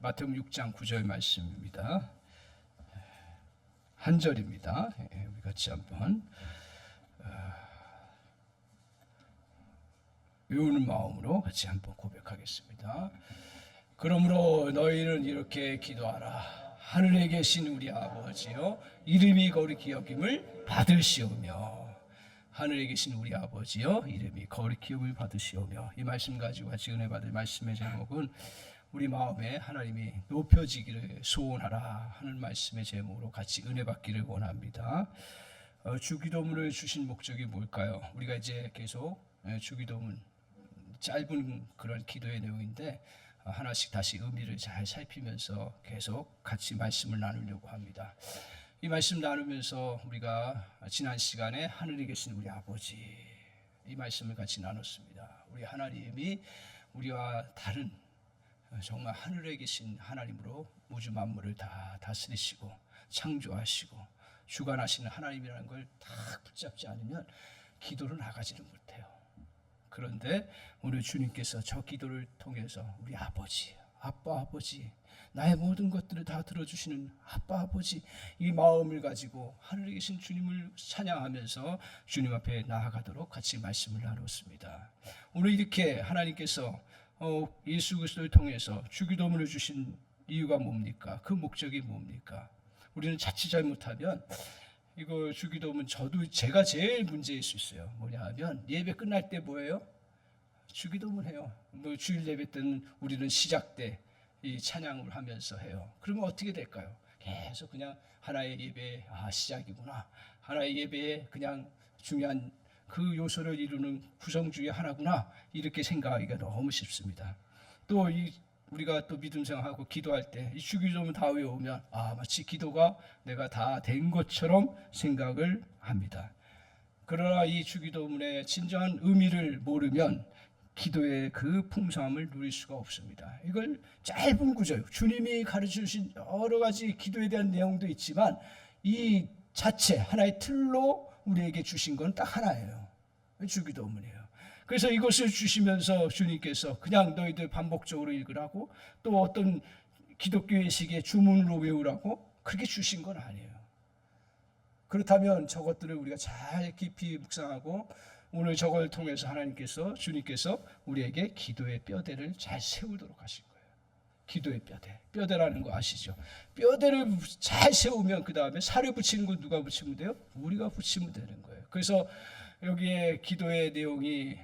마태복음 6장 9절 말씀입니다. 한 절입니다. 우리 같이 한번 외우는 마음으로 같이 한번 고백하겠습니다. 그러므로 너희는 이렇게 기도하라. 하늘에 계신 우리 아버지여, 이름이 거룩히 여김을 받으시오며. 하늘에 계신 우리 아버지여, 이름이 거룩히 여김을 받으시오며. 이 말씀 가지고 같이 은혜 받을 말씀의 제목은 우리 마음에 하나님이 높여지기를 소원하라 하는 말씀의 제목으로 같이 은혜 받기를 원합니다. 주기도문을 주신 목적이 뭘까요? 우리가 이제 계속 주기도문 짧은 그런 기도의 내용인데 하나씩 다시 의미를 잘 살피면서 계속 같이 말씀을 나누려고 합니다. 이 말씀 나누면서 우리가 지난 시간에 하늘에 계신 우리 아버지 이 말씀을 같이 나눴습니다. 우리 하나님이 우리와 다른 정말 하늘에 계신 하나님으로 우주 만물을 다 다스리시고 창조하시고 주관하시는 하나님이라는 걸 다 붙잡지 않으면 기도를 나가지를 못해요. 그런데 오늘 주님께서 저 기도를 통해서 우리 아버지, 아빠 아버지, 나의 모든 것들을 다 들어주시는 아빠 아버지 이 마음을 가지고 하늘에 계신 주님을 찬양하면서 주님 앞에 나아가도록 같이 말씀을 나눴습니다. 오늘 이렇게 하나님께서 예수 그리스도를 통해서 주기도문을 주신 이유가 뭡니까? 그 목적이 뭡니까? 우리는 자칫 잘못하면 이거 주기도문 제가 제일 문제일 수 있어요. 뭐냐 하면 예배 끝날 때 뭐예요? 주기도문 해요. 뭐 주일 예배 때는 우리는 시작 때 이 찬양을 하면서 해요. 그러면 어떻게 될까요? 계속 그냥 하나의 예배 시작이구나. 하나의 예배에 그냥 중요한 그 요소를 이루는 구성 중에 하나구나 이렇게 생각하기가 너무 쉽습니다. 또 우리가 또 믿음 생활하고 기도할 때 이 주기도문 다 외우면 마치 기도가 내가 다 된 것처럼 생각을 합니다. 그러나 이 주기도문의 진정한 의미를 모르면 기도의 그 풍성함을 누릴 수가 없습니다. 이걸 짧은 구절, 주님이 가르쳐 주신 여러 가지 기도에 대한 내용도 있지만 이 자체 하나의 틀로 우리에게 주신 건 딱 하나예요. 주기도문이에요. 그래서 이것을 주시면서 주님께서 그냥 너희들 반복적으로 읽으라고 또 어떤 기독교의식의 주문으로 외우라고 그렇게 주신 건 아니에요. 그렇다면 저것들을 우리가 잘 깊이 묵상하고 오늘 저걸 통해서 주님께서 우리에게 기도의 뼈대를 잘 세우도록 하신 거예요. 기도의 뼈대라는 거 아시죠? 뼈대를 잘 세우면 그 다음에 살을 붙이는 건 누가 붙이면 돼요? 우리가 붙이면 되는 거예요. 그래서 여기에 기도의 내용이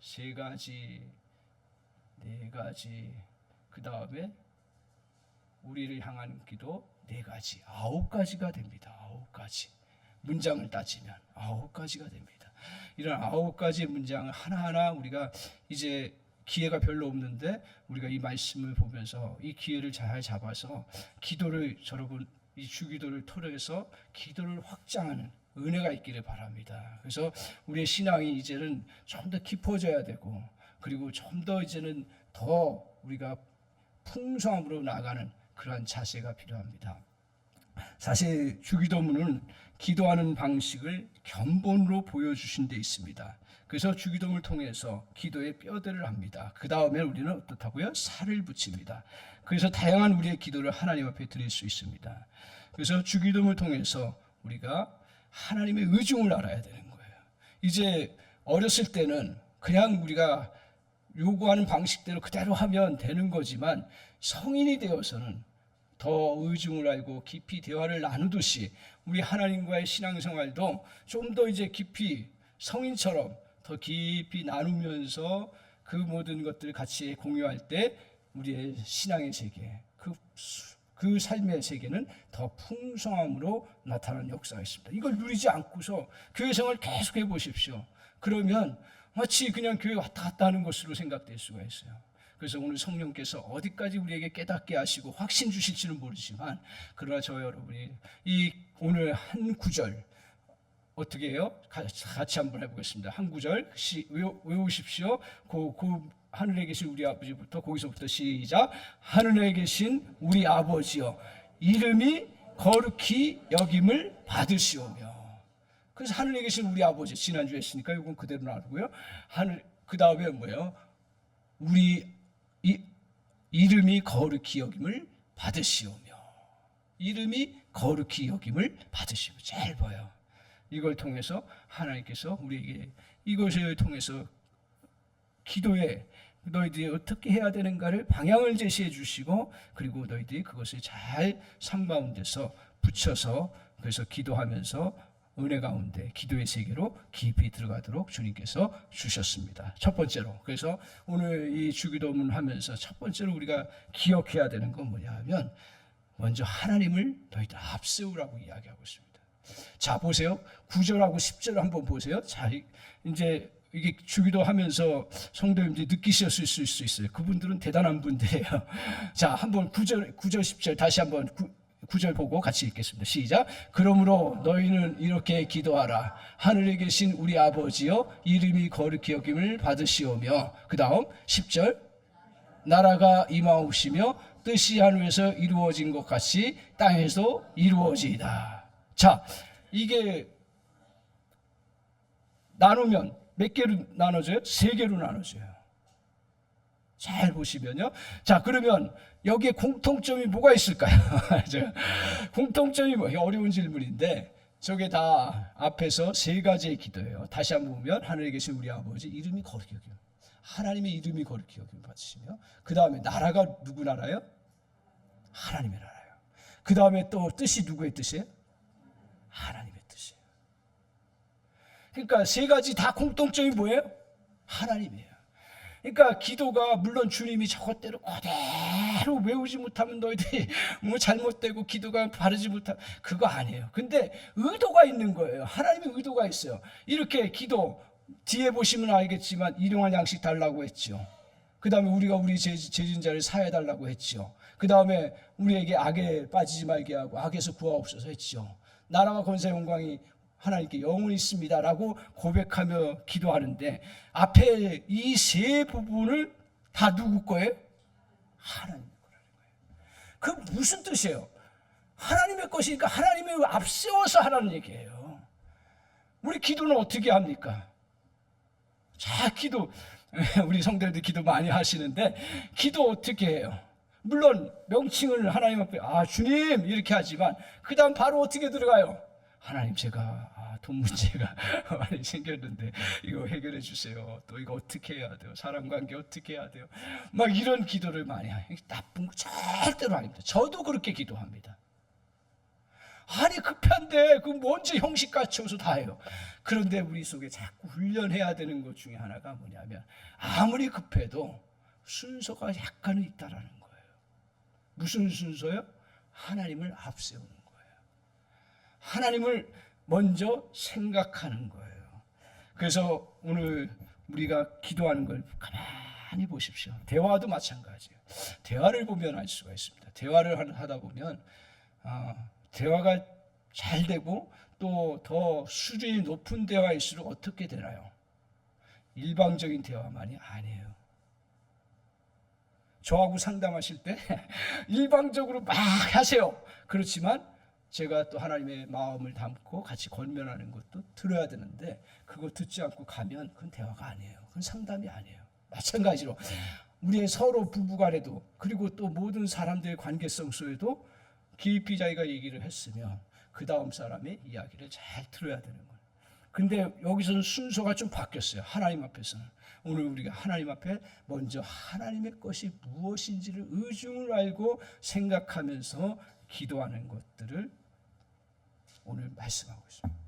세 가지, 네 가지, 그 다음에 우리를 향한 기도 네 가지, 9가지가 됩니다. 9가지. 문장을 따지면 9가지가 됩니다. 이런 9가지 문장을 하나하나 우리가 이제 기회가 별로 없는데 우리가 이 말씀을 보면서 이 기회를 잘 잡아서 기도를 여러분 이 주기도를 통해서 기도를 확장하는 은혜가 있기를 바랍니다. 그래서 우리의 신앙이 이제는 좀 더 깊어져야 되고 그리고 좀 더 이제는 더 우리가 풍성함으로 나가는 그러한 자세가 필요합니다. 사실 주기도문은 기도하는 방식을 견본으로 보여주신 데 있습니다. 그래서 주기도문을 통해서 기도의 뼈대를 합니다. 그 다음에 우리는 어떻다고요? 살을 붙입니다. 그래서 다양한 우리의 기도를 하나님 앞에 드릴 수 있습니다. 그래서 주기도문을 통해서 우리가 하나님의 의중을 알아야 되는 거예요. 이제 어렸을 때는 그냥 우리가 요구하는 방식대로 그대로 하면 되는 거지만 성인이 되어서는 더 의중을 알고 깊이 대화를 나누듯이 우리 하나님과의 신앙생활도 좀 더 이제 깊이 성인처럼 더 깊이 나누면서 그 모든 것들을 같이 공유할 때 우리의 신앙의 세계, 그 삶의 세계는 더 풍성함으로 나타나는 역사가 있습니다. 이걸 누리지 않고서 교회 생활 계속 해보십시오. 그러면 마치 그냥 교회 왔다 갔다 하는 것으로 생각될 수가 있어요. 그래서 오늘 성령께서 어디까지 우리에게 깨닫게 하시고 확신 주실지는 모르지만 그러나 저 여러분이 이 오늘 한 구절 어떻게 해요? 같이 한번 해보겠습니다. 한 구절 외우십시오. 하늘에 계신 우리 아버지부터 거기서부터 시작. 하늘에 계신 우리 아버지여 이름이 거룩히 여김을 받으시오며. 그래서 하늘에 계신 우리 아버지 지난주에 했으니까 이건 그대로 나누고요. 그 다음에 뭐예요? 우리 이름이 거룩히 여김을 받으시오며. 이름이 거룩히 여김을 받으시오며. 잘 봐요. 이걸 통해서 하나님께서 우리에게 이것을 통해서 기도에 너희들이 어떻게 해야 되는가를 방향을 제시해 주시고, 그리고 너희들이 그것을 잘 삶 가운데서 붙여서, 그래서 기도하면서 은혜 가운데 기도의 세계로 깊이 들어가도록 주님께서 주셨습니다. 첫 번째로, 그래서 오늘 이 주기도문 하면서 첫 번째로 우리가 기억해야 되는 건 뭐냐 하면, 먼저 하나님을 너희들 앞세우라고 이야기하고 있습니다. 자, 보세요. 9절하고 10절 한번 보세요. 자, 이제 이게 주기도 하면서 성도님들이 느끼셨을 수 있어요. 그분들은 대단한 분들이에요. 자, 한번 9절 10절 다시 한번 9절 보고 같이 읽겠습니다. 시작. 그러므로 너희는 이렇게 기도하라. 하늘에 계신 우리 아버지여, 이름이 거룩히 여김을 받으시오며. 그 다음 10절. 나라가 임하옵시며 뜻이 하늘에서 이루어진 것 같이 땅에서 이루어지이다. 자, 이게 나누면 몇 개로 나눠져요? 3개로 나눠져요. 잘 보시면요. 자, 그러면 여기에 공통점이 뭐가 있을까요? 공통점이 뭐, 어려운 질문인데, 저게 다 앞에서 3가지의 기도예요. 다시 한번 보면, 하늘에 계신 우리 아버지, 이름이 거룩히 여김. 하나님의 이름이 거룩히 여김 받으시며, 그 다음에 나라가 누구 나라요? 하나님의 나라예요. 그 다음에 또 뜻이 누구의 뜻이에요? 하나님의 뜻이에요. 그러니까 3가지 다 공통점이 뭐예요? 하나님이에요. 그러니까 기도가, 물론 주님이 저것대로 그대로 외우지 못하면 너희들이 뭐 잘못되고 기도가 바르지 못하면, 그거 아니에요. 근데 의도가 있는 거예요. 하나님의 의도가 있어요. 이렇게 기도 뒤에 보시면 알겠지만, 일용할 양식 달라고 했죠. 그 다음에 우리가 우리 죄진 자를 사해 달라고 했죠. 그 다음에 우리에게 악에 빠지지 말게 하고 악에서 구하옵소서 했죠. 나라와 권세 영광이 하나님께 영원히 있습니다 라고 고백하며 기도하는데, 앞에 이 3 부분을 다 누구 거예요? 하나님의 거라는 거예요. 그 무슨 뜻이에요? 하나님의 것이니까 하나님을 앞세워서 하라는 얘기예요. 우리 기도는 어떻게 합니까? 자, 기도, 우리 성도들이 기도 많이 하시는데, 기도 어떻게 해요? 물론 명칭을 하나님 앞에 주님 이렇게 하지만, 그 다음 바로 어떻게 들어가요? 하나님, 제가 돈 문제가 많이 생겼는데 이거 해결해 주세요. 또 이거 어떻게 해야 돼요? 사람 관계 어떻게 해야 돼요? 막 이런 기도를 많이 해요. 나쁜 거 절대로 아닙니다. 저도 그렇게 기도합니다. 아니, 급한데 그 뭔지 형식같이 해서 다 해요. 그런데 우리 속에 자꾸 훈련해야 되는 것 중에 하나가 뭐냐면, 아무리 급해도 순서가 약간은 있다라는 거예요. 무슨 순서요? 하나님을 앞세우는 거예요. 하나님을 먼저 생각하는 거예요. 그래서 오늘 우리가 기도하는 걸 가만히 보십시오. 대화도 마찬가지예요. 대화를 보면 알 수가 있습니다. 대화를 하다 보면 대화가 잘 되고, 또 더 수준이 높은 대화일수록 어떻게 되나요? 일방적인 대화만이 아니에요. 저하고 상담하실 때 일방적으로 막 하세요. 그렇지만 제가 또 하나님의 마음을 담고 같이 권면하는 것도 들어야 되는데, 그거 듣지 않고 가면 그건 대화가 아니에요. 그건 상담이 아니에요. 마찬가지로 우리의 서로 부부간에도, 그리고 또 모든 사람들의 관계성 속에도 깊이 자기가 얘기를 했으면 그 다음 사람의 이야기를 잘 들어야 되는 거예요. 근데 여기서는 순서가 좀 바뀌었어요. 하나님 앞에서는. 오늘 우리가 하나님 앞에 먼저 하나님의 것이 무엇인지를 의중을 알고 생각하면서 기도하는 것들을 오늘 말씀하고 있습니다.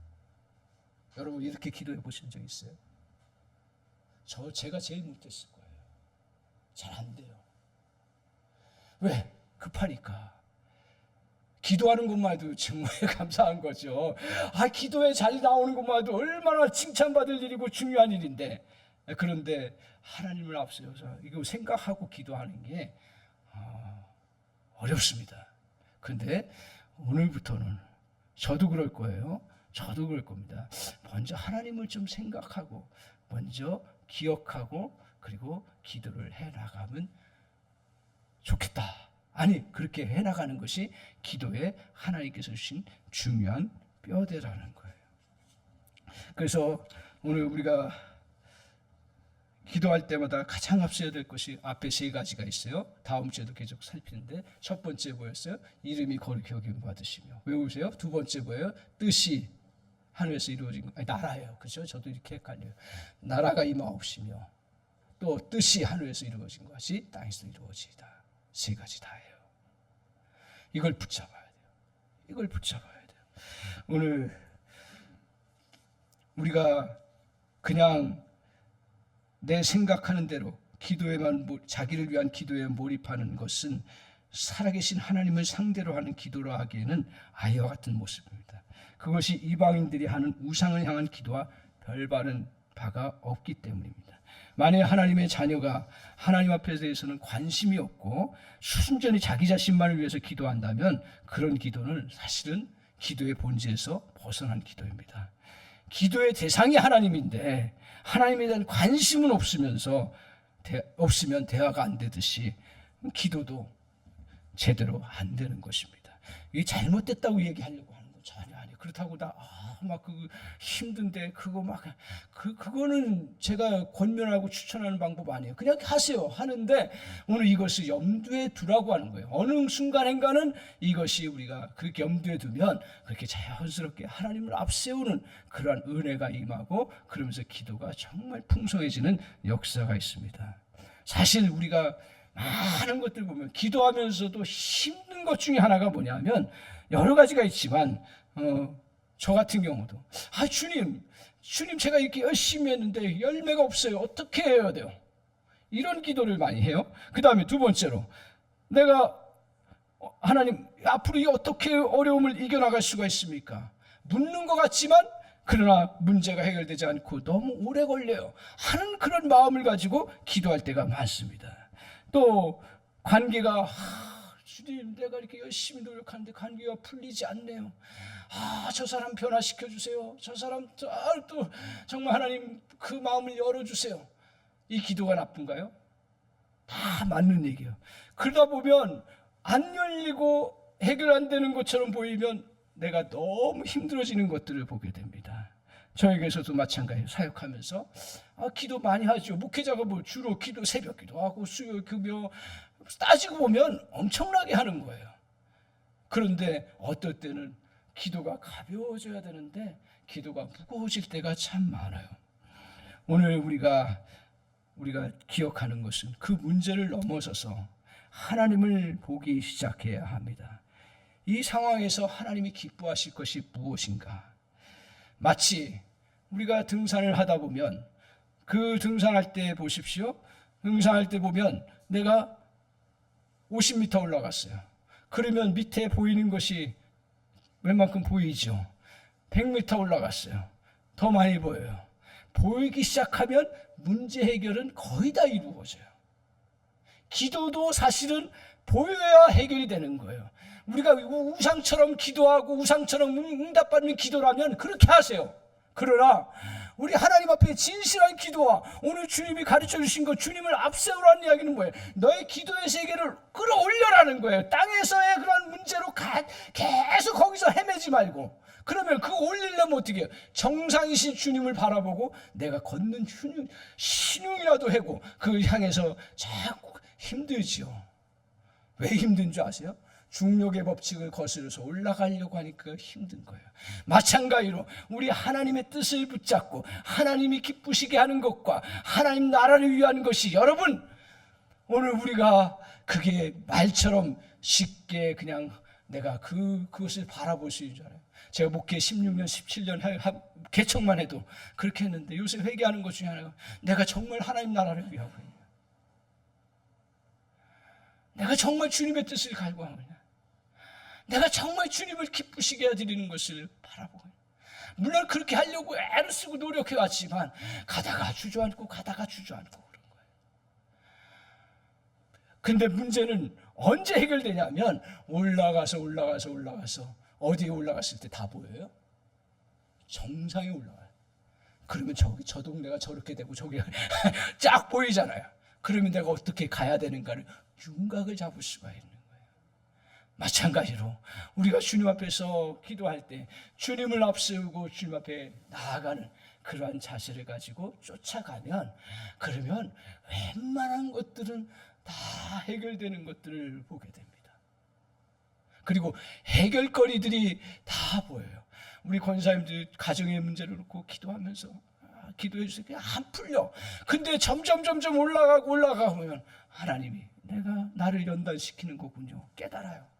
여러분, 이렇게 기도해 보신 적 있어요? 제가 제일 못했을 거예요. 잘 안 돼요. 왜? 급하니까. 기도하는 것만 해도 정말 감사한 거죠. 기도에 잘 나오는 것만 해도 얼마나 칭찬받을 일이고 중요한 일인데, 그런데 하나님을 앞세워서 이거 생각하고 기도하는 게 어렵습니다. 그런데 오늘부터는 저도 그럴 거예요. 저도 그럴 겁니다. 먼저 하나님을 좀 생각하고, 먼저 기억하고, 그리고 기도를 해나가면 좋겠다. 아니, 그렇게 해나가는 것이 기도에 하나님께서 주신 중요한 뼈대라는 거예요. 그래서 오늘 우리가 기도할 때마다 가장 앞서야 될 것이 앞에 세 가지가 있어요. 다음 주에도 계속 살피는데, 첫 번째 뭐였어요? 이름이 거룩히 여김을 받으시며. 외우세요. 두 번째 뭐예요? 뜻이 하늘에서 이루어진 거. 아니, 나라예요. 그렇죠? 저도 이렇게 헷갈려요. 나라가 임하옵시며, 또 뜻이 하늘에서 이루어진 것이 땅에서 이루어지이다. 세 가지 다예요. 이걸 붙잡아야 돼요. 이걸 붙잡아야 돼요. 오늘 우리가 그냥 내 생각하는 대로 기도에만, 자기를 위한 기도에 몰입하는 것은 살아계신 하나님을 상대로 하는 기도라 하기에는 아이와 같은 모습입니다. 그것이 이방인들이 하는 우상을 향한 기도와 별다른 바가 없기 때문입니다. 만약 하나님의 자녀가 하나님 앞에 대해서는 관심이 없고 순전히 자기 자신만을 위해서 기도한다면 그런 기도는 사실은 기도의 본질에서 벗어난 기도입니다. 기도의 대상이 하나님인데 하나님에 대한 관심은 없으면 대화가 안 되듯이 기도도 제대로 안 되는 것입니다. 이게 잘못됐다고 얘기하려고 하는 거 전혀 아니에요. 그렇다고 힘든데 그거는 제가 권면하고 추천하는 방법 아니에요. 그냥 하세요. 하는데 오늘 이것을 염두에 두라고 하는 거예요. 어느 순간인가는 이것이 우리가 그렇게 염두에 두면 그렇게 자연스럽게 하나님을 앞세우는 그러한 은혜가 임하고 그러면서 기도가 정말 풍성해지는 역사가 있습니다. 사실 우리가 많은 것들 보면 기도하면서도 힘든 것 중에 하나가 뭐냐면 여러 가지가 있지만 저 같은 경우도 주님 제가 이렇게 열심히 했는데 열매가 없어요. 어떻게 해야 돼요? 이런 기도를 많이 해요. 그 다음에 두 번째로 내가 하나님 앞으로 이 어떻게 어려움을 이겨나갈 수가 있습니까? 묻는 것 같지만 그러나 문제가 해결되지 않고 너무 오래 걸려요 하는 그런 마음을 가지고 기도할 때가 많습니다. 또 관계가 주님 내가 이렇게 열심히 노력하는데 관계가 풀리지 않네요. 저 사람 변화시켜 주세요. 저 사람 또 정말 하나님 그 마음을 열어주세요. 이 기도가 나쁜가요? 다 맞는 얘기예요. 그러다 보면 안 열리고 해결 안 되는 것처럼 보이면 내가 너무 힘들어지는 것들을 보게 됩니다. 저에게서도 마찬가지예요. 사역하면서 기도 많이 하죠. 목회자가 주로 기도 새벽 기도하고 수요 금요 따지고 보면 엄청나게 하는 거예요. 그런데 어떨 때는 기도가 가벼워져야 되는데 기도가 무거워질 때가 참 많아요. 오늘 우리가 기억하는 것은 그 문제를 넘어서서 하나님을 보기 시작해야 합니다. 이 상황에서 하나님이 기뻐하실 것이 무엇인가? 마치 우리가 등산을 하다 보면 그 등산할 때 보십시오. 등산할 때 보면 내가 50m 올라갔어요. 그러면 밑에 보이는 것이 웬만큼 보이죠. 100m 올라갔어요. 더 많이 보여요. 보이기 시작하면 문제 해결은 거의 다 이루어져요. 기도도 사실은 보여야 해결이 되는 거예요. 우리가 우상처럼 기도하고 우상처럼 응답받는 기도라면 그렇게 하세요. 그러나 우리 하나님 앞에 진실한 기도와 오늘 주님이 가르쳐 주신 것, 주님을 앞세우라는 이야기는 뭐예요? 너의 기도의 세계를 끌어올려라는 거예요. 땅에서의 그런 문제로 계속 거기서 헤매지 말고. 그러면 그거 올리려면 어떻게 해요? 정상이신 주님을 바라보고 내가 걷는 신용이라도 하고 그 향해서 자꾸 힘들지요. 왜 힘든 줄 아세요? 중력의 법칙을 거스려서 올라가려고 하니까 힘든 거예요. 마찬가지로 우리 하나님의 뜻을 붙잡고 하나님이 기쁘시게 하는 것과 하나님 나라를 위한 것이 여러분 오늘 우리가 그게 말처럼 쉽게 그냥 내가 그것을 바라볼 수 있는 줄 알아요. 제가 목회 16년 17년 개척만 해도 그렇게 했는데 요새 회개하는 것 중에 하나가 내가 정말 하나님 나라를 위하고 있냐, 내가 정말 주님의 뜻을 갈구하고 있냐, 내가 정말 주님을 기쁘시게 해드리는 것을 바라보고 있냐. 물론 그렇게 하려고 애를 쓰고 노력해왔지만 가다가 주저앉고 그런 거예요. 근데 문제는 언제 해결되냐면 올라가서 어디에 올라갔을 때 다 보여요? 정상에 올라가요. 그러면 저 동네가 저렇게 되고 저기 쫙 보이잖아요. 그러면 내가 어떻게 가야 되는가를 윤곽을 잡을 수가 있는 거예요. 마찬가지로 우리가 주님 앞에서 기도할 때 주님을 앞세우고 주님 앞에 나아가는 그러한 자세를 가지고 쫓아가면, 그러면 웬만한 것들은 다 해결되는 것들을 보게 됩니다. 그리고 해결거리들이 다 보여요. 우리 권사님들 가정의 문제를 놓고 기도하면서 기도해 주세요. 그냥 안 풀려. 근데 점점 올라가면 하나님이 내가 나를 연단시키는 거군요. 깨달아요.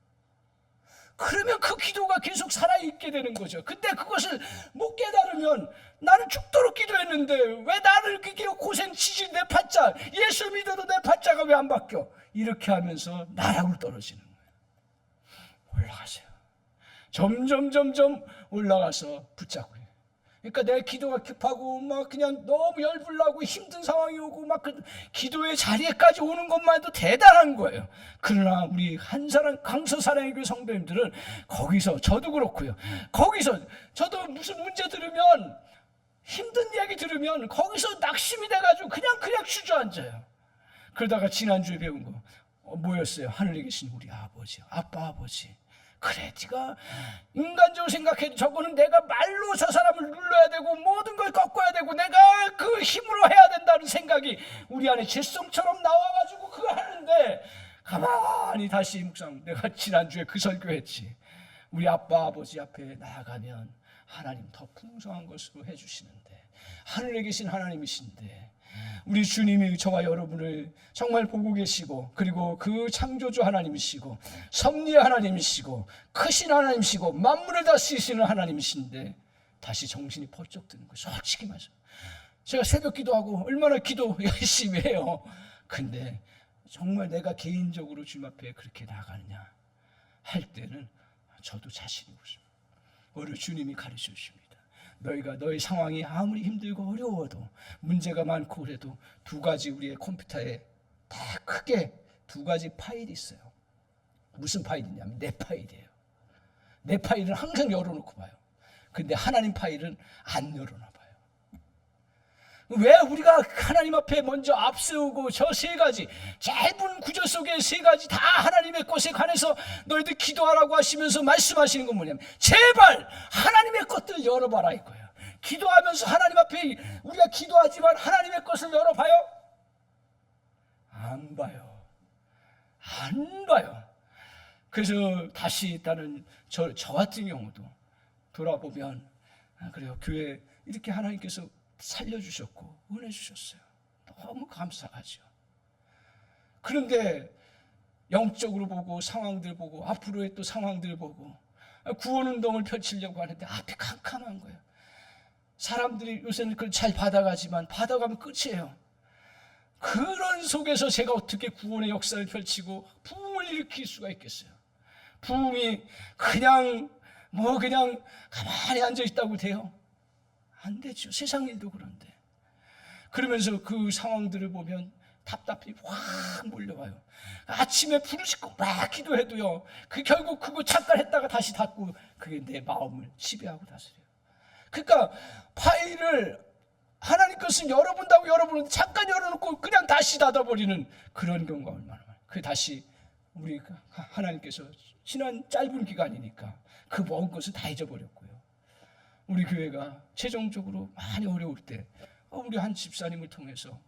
그러면 그 기도가 계속 살아있게 되는 거죠. 근데 그것을 못 깨달으면 나는 죽도록 기도했는데 왜 나를 그렇게 고생치지, 내 팔자, 예수 믿어도 내 팔자가 왜 안 바뀌어? 이렇게 하면서 나락으로 떨어지는 거예요. 올라가세요. 점점 올라가서 붙잡고. 그러니까 내 기도가 급하고 막 그냥 너무 열불나고 힘든 상황이 오고 막 그 기도의 자리에까지 오는 것만 해도 대단한 거예요. 그러나 우리 한사랑 강서사랑의교회 성도님들은 거기서, 저도 그렇고요, 거기서 저도 무슨 문제 들으면, 힘든 이야기 들으면 거기서 낙심이 돼가지고 그냥 주저앉아요. 그러다가 지난주에 배운 거 뭐였어요? 하늘에 계신 우리 아버지, 아빠 아버지, 그래 네가 인간적으로 생각해도 저거는 내가 말로 저 사람을 눌러야 되고 모든 걸 꺾어야 되고 내가 그 힘으로 해야 된다는 생각이 우리 안에 재성처럼 나와가지고 그거 하는데, 가만히 다시 묵상, 내가 지난주에 그 설교했지. 우리 아빠 아버지 앞에 나아가면 하나님 더 풍성한 것으로 해주시는데, 하늘에 계신 하나님이신데, 우리 주님이 저와 여러분을 정말 보고 계시고, 그리고 그 창조주 하나님이시고 섭리의 하나님이시고 크신 하나님이시고 만물을 다스리시는 하나님이신데 다시 정신이 번쩍 드는 거예요. 솔직히 말해서 제가 새벽 기도하고 얼마나 기도 열심히 해요. 근데 정말 내가 개인적으로 주님 앞에 그렇게 나가느냐 할 때는 저도 자신이 없습니다. 오늘 주님이 가르쳐 주십니다. 너희가 너희 상황이 아무리 힘들고 어려워도, 문제가 많고 그래도 두 가지, 우리의 컴퓨터에 다 크게 두 가지 파일이 있어요. 무슨 파일이냐면 내 파일이에요. 내 파일은 항상 열어놓고 봐요. 근데 하나님 파일은 안 열어놔 봐요. 왜 우리가 하나님 앞에 먼저 앞세우고 저 세 가지 짧은 구절 속에 세 가지 다 하나님의 것에 관해서 너희들 기도하라고 하시면서 말씀하시는 건 뭐냐면, 제발 하나님의 것들 열어봐라 이거예요. 기도하면서 하나님 앞에 우리가 기도하지만 하나님의 것을 열어봐요? 안 봐요. 안 봐요. 그래서 다시 일단은 저 같은 경우도 돌아보면, 그래요, 교회 이렇게 하나님께서 살려주셨고 은혜 주셨어요. 너무 감사하죠. 그런데 영적으로 보고 상황들 보고 앞으로의 또 상황들 보고 구원운동을 펼치려고 하는데 앞이 캄캄한 거예요. 사람들이 요새는 그걸 잘 받아가지만 받아가면 끝이에요. 그런 속에서 제가 어떻게 구원의 역사를 펼치고 부흥을 일으킬 수가 있겠어요? 부흥이 그냥 가만히 앉아있다고 돼요? 안 되죠. 세상 일도 그런데. 그러면서 그 상황들을 보면 답답이 확 몰려와요. 아침에 부르짖고 막 기도해도요, 결국 그거 잠깐 했다가 다시 닫고, 그게 내 마음을 지배하고 다스려요. 그러니까 파일을 하나님 것은 열어본다고 열어보는데 잠깐 열어놓고 그냥 다시 닫아버리는 그런 경우가 얼마나 많아요. 그 다시 우리 하나님께서 지난 짧은 기간이니까 그 먹은 것을 다 잊어버렸고요. 우리 교회가 최종적으로 많이 어려울 때 우리 한 집사님을 통해서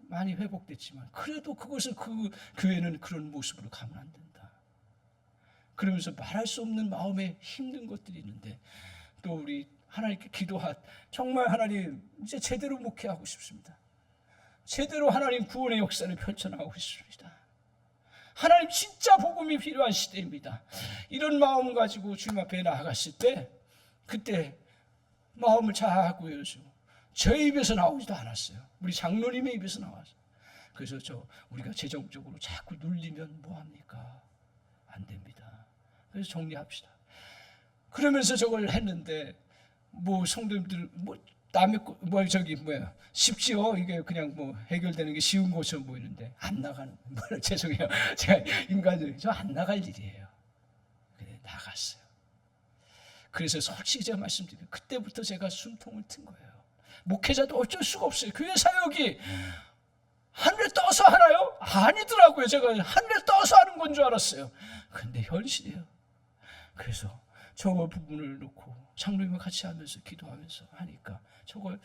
많이 회복됐지만, 그래도 그것은 그 교회는 그런 모습으로 가면 안 된다. 그러면서 말할 수 없는 마음에 힘든 것들이 있는데, 또 우리 하나님께 정말 하나님 이제 제대로 목회하고 싶습니다. 제대로 하나님 구원의 역사를 펼쳐나가고 싶습니다. 하나님 진짜 복음이 필요한 시대입니다. 이런 마음 가지고 주님 앞에 나아갔을 때, 그때 마음을 자꾸 열어주고, 제 입에서 나오지도 않았어요. 우리 장로님의 입에서 나왔어요. 그래서 우리가 재정적으로 자꾸 눌리면 뭐합니까? 안 됩니다. 그래서 정리합시다. 그러면서 저걸 했는데, 성도님들 남의 쉽지요. 이게 그냥 해결되는 게 쉬운 것처럼 보이는데 안 나가는. 죄송해요. 제가 인간적으로 안 나갈 일이에요. 근데 나갔어요. 그래서 솔직히 제가 말씀드리면 그때부터 제가 숨통을 튼 거예요. 목회자도 어쩔 수가 없어요. 교회 사역이 하늘에 떠서 하나요? 아니더라고요. 제가 하늘에 떠서 하는 건 줄 알았어요. 근데 현실이에요. 그래서 저거 부분을 놓고 장로님과 같이 하면서 기도하면서 하니까 저걸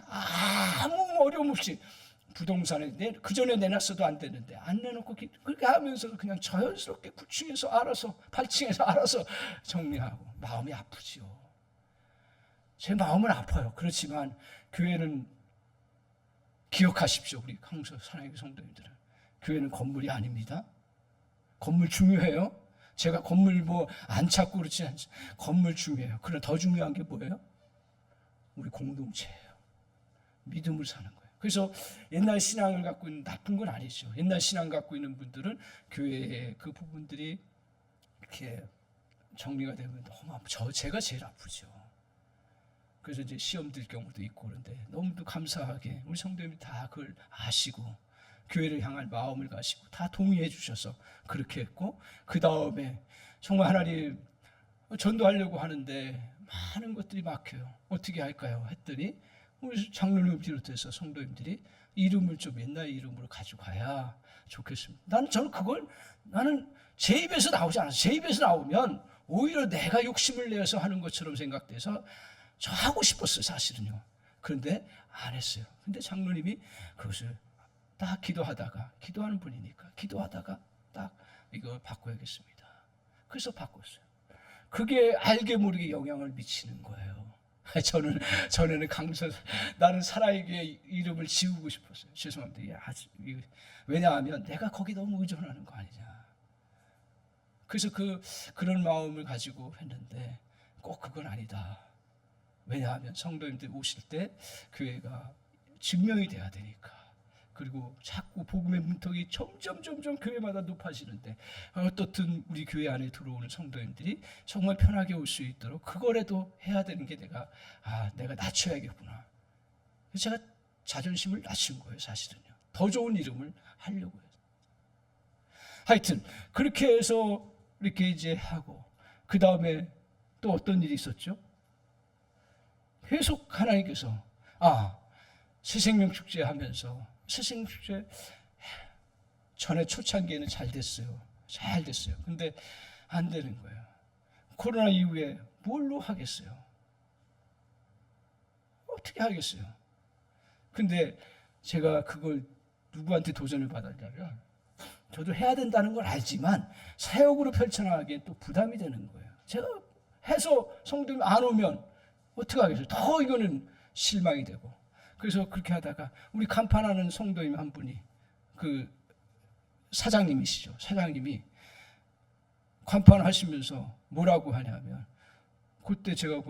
아무 어려움 없이 부동산에 그 전에 내놨어도 안 되는데 안 내놓고 그렇게 하면서 그냥 자연스럽게 9층에서 알아서 8층에서 알아서 정리하고 마음이 아프지요. 제 마음은 아파요. 그렇지만 교회는 기억하십시오. 우리 강서 사랑의 성도님들은 교회는 건물이 아닙니다. 건물 중요해요. 제가 건물 뭐 안 찾고 그렇지 않죠. 건물 중요해요. 그러나 더 중요한 게 뭐예요? 우리 공동체예요. 믿음을 사는 거예요. 그래서 옛날 신앙을 갖고 있는 나쁜 건 아니죠. 옛날 신앙 갖고 있는 분들은 교회의 그 부분들이 이렇게 정리가 되면 너무 제가 제일 아프죠. 그래서 이제 시험 들 경우도 있고 그런데 너무도 감사하게 우리 성도님이 다 그걸 아시고 교회를 향할 마음을 가시고 다 동의해 주셔서 그렇게 했고, 그 다음에 정말 하나님 전도하려고 하는데 많은 것들이 막혀요. 어떻게 할까요? 했더니 우리 장로님 비롯해서 성도님들이 이름을 좀 옛날 이름으로 가져가야 좋겠습니다. 나는 제 입에서 나오지 않아서, 제 입에서 나오면 오히려 내가 욕심을 내서 하는 것처럼 생각돼서 저 하고 싶었어요, 사실은요. 그런데 안 했어요. 근데 장로님이 그것을 딱 기도하는 분이니까 기도하다가 딱 이거 바꿔야겠습니다. 그래서 바꿨어요. 그게 알게 모르게 영향을 미치는 거예요. 전에는 나는 사라에게 이름을 지우고 싶었어요. 죄송합니다. 왜냐하면 내가 거기 너무 의존하는 거 아니냐. 그래서 그런 마음을 가지고 했는데 꼭 그건 아니다. 왜냐하면 성도님들 오실 때 교회가 증명이 돼야 되니까. 그리고 자꾸 복음의 문턱이 점점 교회마다 높아지는데 어떻든 우리 교회 안에 들어오는 성도님들이 정말 편하게 올 수 있도록 그거라도 해야 되는 게 내가 낮춰야겠구나. 그래서 제가 자존심을 낮춘 거예요, 사실은요. 더 좋은 이름을 하려고 해서. 하여튼 그렇게 해서 이렇게 이제 하고, 그 다음에 또 어떤 일이 있었죠? 계속 하나님께서 새생명 축제 하면서, 새생명 축제 전에 초창기에는 잘 됐어요. 근데 안 되는 거예요. 코로나 이후에 뭘로 하겠어요? 어떻게 하겠어요? 근데 제가 그걸 누구한테 도전을 받았냐면, 저도 해야 된다는 걸 알지만 사역으로 펼쳐나가기엔 또 부담이 되는 거예요. 제가 해서 성도님 안 오면 어떻게 하겠어요? 더 이거는 실망이 되고. 그래서 그렇게 하다가 우리 간판하는 성도님 한 분이, 그 사장님이시죠. 사장님이 간판하시면서 뭐라고 하냐면, 그때 제가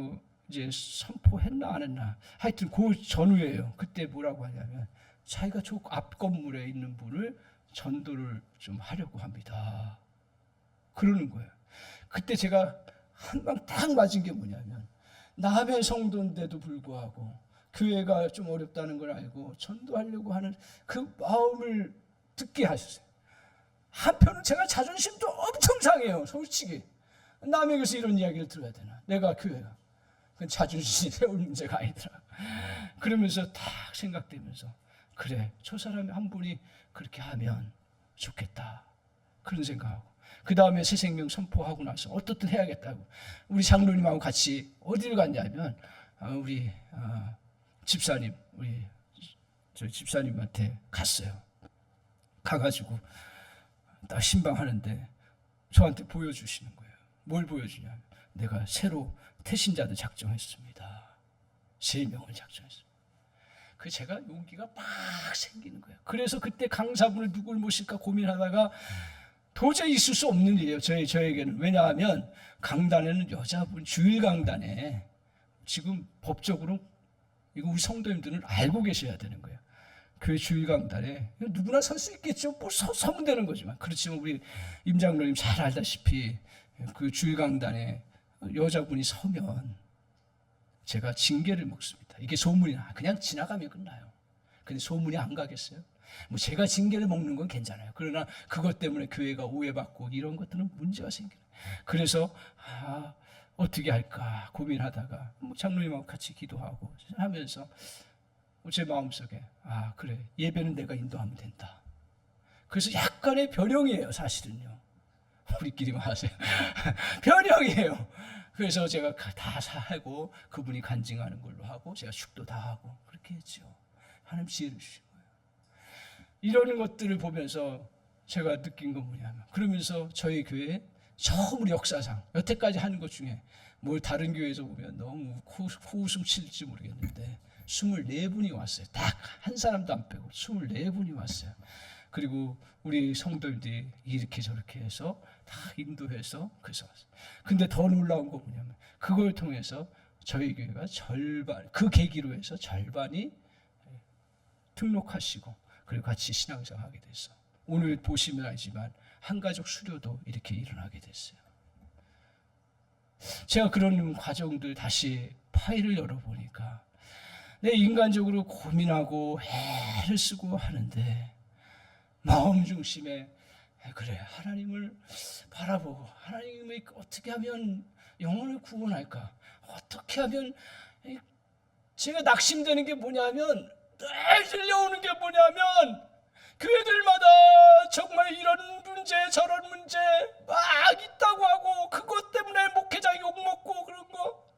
이제 선포했나 안 했나, 하여튼 그 전후예요. 그때 뭐라고 하냐면, 자기가 저 앞 건물에 있는 분을 전도를 좀 하려고 합니다. 그러는 거예요. 그때 제가 한 방 딱 맞은 게 뭐냐면, 남의 성도인데도 불구하고 교회가 좀 어렵다는 걸 알고 전도하려고 하는 그 마음을 듣게 하셨어요. 한편은 제가 자존심도 엄청 상해요, 솔직히. 남에게서 이런 이야기를 들어야 되나? 내가 교회가. 그건 자존심이 세울 문제가 아니더라. 그러면서 딱 생각되면서, 그래, 저 사람이 한 분이 그렇게 하면 좋겠다. 그런 생각하고, 그 다음에 새 생명 선포하고 나서 어떻든 해야겠다고 우리 장로님하고 같이 어디를 갔냐면, 우리 집사님, 저 집사님한테 갔어요. 가가지고 딱 신방하는데 저한테 보여주시는 거예요. 뭘 보여주냐면, 내가 새로 태신자들 작정했습니다. 3명을 작정했습니다. 그 제가 용기가 막 생기는 거예요. 그래서 그때 강사분을 누굴 모실까 고민하다가 도저히 있을 수 없는 일이에요, 저에게는. 왜냐하면 강단에는 여자분, 주일 강단에 지금 법적으로 이거 우리 성도님들은 알고 계셔야 되는 거예요. 교회 주일 강단에 누구나 설 수 있겠죠. 뭐 서면 되는 거지만. 그렇지만 우리 임 장로님 잘 알다시피 그 주일 강단에 여자분이 서면 제가 징계를 먹습니다. 이게 소문이 그냥 지나가면 끝나요. 근데 소문이 안 가겠어요? 뭐 제가 징계를 먹는 건 괜찮아요. 그러나 그것 때문에 교회가 오해받고 이런 것들은 문제가 생겨요. 그래서 어떻게 할까 고민하다가 장로님하고 같이 기도하고 하면서 제 마음속에 그래, 예배는 내가 인도하면 된다. 그래서 약간의 변형이에요, 사실은요. 우리끼리만 하세요. 변형이에요. 그래서 제가 다 사고 그분이 간증하는 걸로 하고 제가 축도 다 하고 그렇게 했죠. 하나님 지혜를 주신 거예요. 이런 것들을 보면서 제가 느낀 건 뭐냐면, 그러면서 저희 교회 처음으로 역사상 여태까지 하는 것 중에 뭘 다른 교회에서 보면 너무 코웃음 칠지 모르겠는데 24분이 왔어요. 딱 한 사람도 안 빼고 24분이 왔어요. 그리고 우리 성도들이 이렇게 저렇게 해서 다 인도해서 그래서 왔어요. 근데 더 놀라운 건 뭐냐면 그걸 통해서 저희 교회가 절반, 그 계기로 해서 절반이 등록하시고 그리고 같이 신앙생활하게 됐어. 오늘 보시면 알지만 한가족 수료도 이렇게 일어나게 됐어요. 제가 그런 과정들 다시 파일을 열어보니까 내 인간적으로 고민하고 애를 쓰고 하는데 마음 중심에 그래, 하나님을 바라보고 하나님을 어떻게 하면 영혼을 구원할까, 어떻게 하면, 제가 낙심되는 게 뭐냐면 늘 들려오는 게 뭐냐면 교회들마다 정말 이런 문제 저런 문제 막 있다고 하고 그것 때문에 목회자 욕먹고 그런 거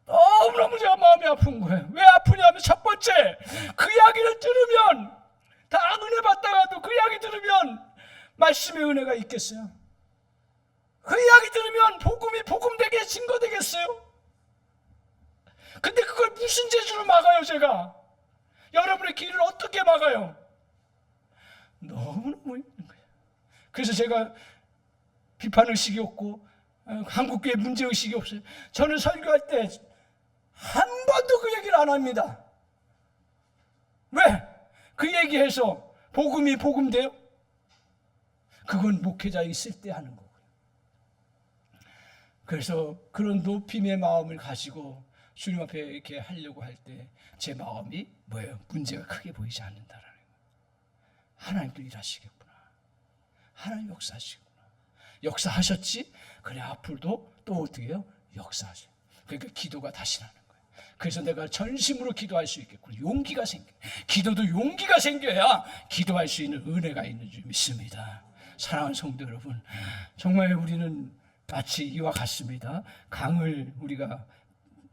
너무너무 제가 마음이 아픈 거예요. 왜 아프냐면 첫 번째, 그 이야기를 들으면 다 은혜 받다가도 그 이야기 들으면 말씀의 은혜가 있겠어요? 그 이야기 들으면 복음이 복음되게 증거되겠어요? 근데 그걸 무슨 재주로 막아요? 제가 여러분의 길을 어떻게 막아요? 너무너무 힘든 거예요. 그래서 제가 비판의식이 없고 한국교회 문제의식이 없어요. 저는 설교할 때 한 번도 그 얘기를 안 합니다. 왜? 그 얘기해서 복음이 복음돼요? 그건 목회자 있을 때 하는 거고요. 그래서 그런 높임의 마음을 가지고 주님 앞에 이렇게 하려고 할 때 제 마음이 뭐예요? 문제가 크게 보이지 않는다라는 거예요. 하나님도 일하시겠구나. 하나님 역사하시구나. 역사하셨지? 그래, 앞으로도 또 어떻게 해요? 역사하셔. 그러니까 기도가 다시 나는 거예요. 그래서 내가 전심으로 기도할 수 있겠구나. 용기가 생겨. 기도도 용기가 생겨야 기도할 수 있는 은혜가 있는 줄 믿습니다. 사랑하는 성도 여러분, 정말 우리는 마치 이와 같습니다. 강을 우리가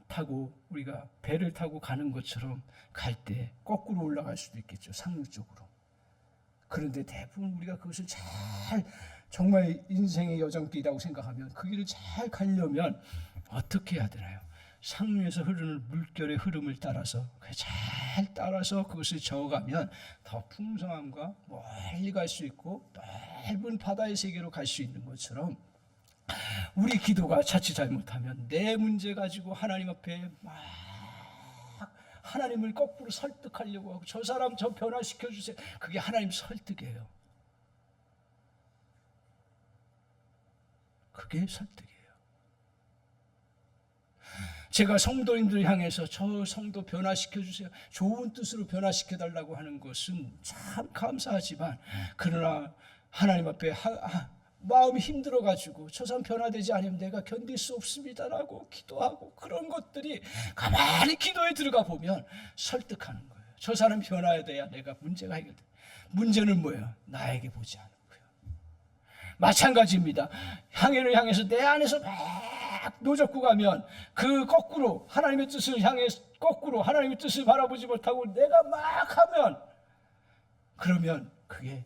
타고 우리가 배를 타고 가는 것처럼 갈 때 거꾸로 올라갈 수도 있겠죠. 상류 쪽으로. 그런데 대부분 우리가 그것을 잘 정말 인생의 여정길이라고 생각하면 그 길을 잘 가려면 어떻게 해야 되나요? 상류에서 흐르는 물결의 흐름을 따라서 잘 따라서 그것을 저어가면 더 풍성함과 멀리 갈 수 있고 넓은 바다의 세계로 갈 수 있는 것처럼 우리 기도가 자칫 잘못하면 내 문제 가지고 하나님 앞에 막 하나님을 거꾸로 설득하려고 하고 저 사람 저 변화시켜 주세요. 그게 하나님 설득이에요. 그게 설득이에요. 제가 성도인들 향해서 저 성도 변화시켜 주세요, 좋은 뜻으로 변화시켜 달라고 하는 것은 참 감사하지만, 그러나 하나님 앞에 마음이 힘들어가지고 저 사람 변화되지 않으면 내가 견딜 수 없습니다라고 기도하고 그런 것들이 가만히 기도에 들어가 보면 설득하는 거예요. 저 사람 변화해야 내가 문제가 해결돼. 문제는 뭐예요? 나에게 보지 않는 거예요. 마찬가지입니다. 향해를 향해서 내 안에서 막 노젓고 가면 그 거꾸로 하나님의 뜻을 향해 거꾸로 하나님의 뜻을 바라보지 못하고 내가 막 하면, 그러면 그게